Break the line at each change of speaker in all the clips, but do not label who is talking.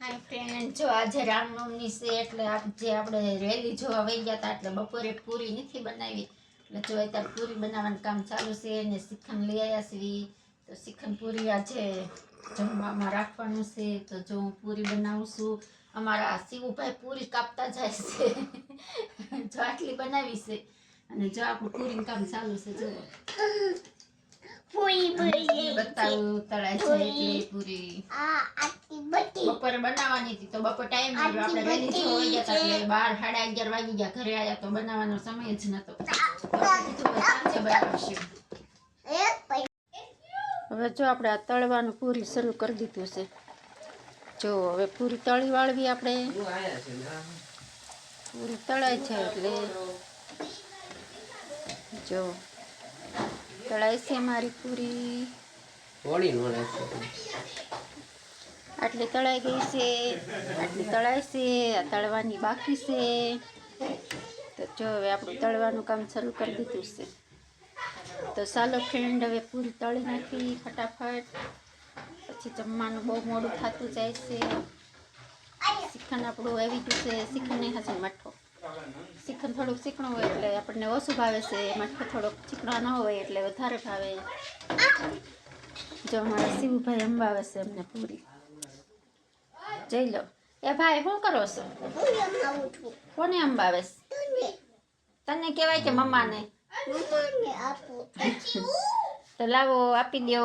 હાય friend, જો આજે રામનવમી છે એટલે આજે આપણે રેલી જોવા વહી ગયા હતા એટલે બપોરે પૂરી નથી બનાવી એટલે જો અત્યારે પૂરી બનાવવાનું કામ ચાલુ છે ને શ્રીખંડ લઈ આવ્યા છીએ તો શ્રીખંડ પૂરી આજે જમવામાં રાખવાનું છે તો જો હું પૂરી બનાવું છું. અમારા શિવુભાઈ પૂરી કાપતા જાય છે જો આટલી બનાવી છે અને જો આપણું પૂરીનું કામ ચાલુ છે. જો બતાવું તળાય છે એટલે પૂરી બપોરે બનાવવાની હતી તો બપોર ટાઈમ આવ્યો આપણે વહેલી જોઈ ગયા હતા એટલે 12 સાડા 11 વાગી ગયા. ઘરે આવ્યા તો બનાવવાનો સમય જ નતો. સાંજે બનાવીશું. હવે જો આપણે આ તળવાનું પૂરી શરૂ કરી દીધું છે. જો હવે પૂરી તળી વાળવી આપણે. પૂરી તળાય છે એટલે જો તળાય છે મારી પૂરી. આટલી તળાઈ ગઈ છે, આટલી તળાઈ છે, આ તળવાની બાકી છે. તો જો હવે આપણું તળવાનું કામ શરૂ કરી દીધું છે. તો ચાલો ફ્રેન્ડ હવે પૂરી તળી નાખી ફટાફટ, પછી જમવાનું બહુ મોડું થતું જાય છે. શ્રીખંડ આપણું આવી ગયું છે. શ્રીખંડ નહીં હશે મઠ્ઠો. શ્રીખંડ થોડુંક ચીકણું હોય એટલે આપણને ઓછું ભાવે છે, મઠ્ઠો થોડોક ચીકણો ન હોય એટલે વધારે ભાવે. જો અમારા શિવભાઈ અંબાવે છે એમને પૂરી. જઈ લો. એ ભાઈ શું કરો છો? કોને અંબાવે છે? તને કહેવાય કે મમ્માને? તો લાવો આપી દો.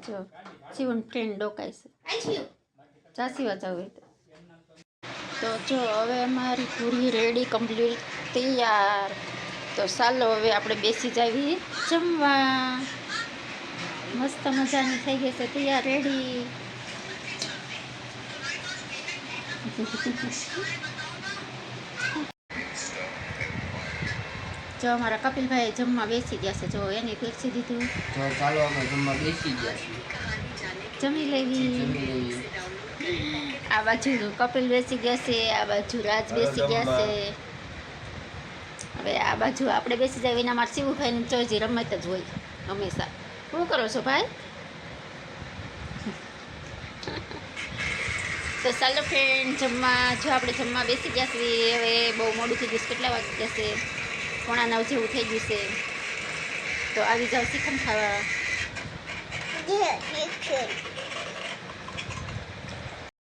જો જીવન ફ્રેન્ડ ડોકાય છે. ચાસીવા જાવ તો જો હવે અમારી પૂરી રેડી કમ્પ્લીટ તૈયાર. તો ચાલો હવે આપણે બેસી જાવી જમવા. મસ્ત મજાની થઈ ગઈ છે તૈયાર રેડી. જો અમારા કપિલભાઈ જમવા બેસી ગયા છે. જો એને બેસી દીધું.
તો ચાલો અમે જમવા બેસી ગયા છીએ.
જમી લેવી. આ બાજુ કપિલ બેસી ગયા છે, આ બાજુ રાજ બેસી ગયા છે. હવે આ બાજુ આપણે બેસી જાય એના મારા શિવુભાઈને ચોજી રમત જ હોય હંમેશા. શું કરો છો ભાઈ? તો ચાલો ફ્રેન્ડ જમવા. જો આપણે જમવા બેસી ગયા છીએ. હવે બહુ મોડું થઈ ગયું. કેટલા વાગી ગયા છે? 8:45 જેવું થઈ ગયું છે. તો આવી જાવ શ્રીખંડ ખાવા.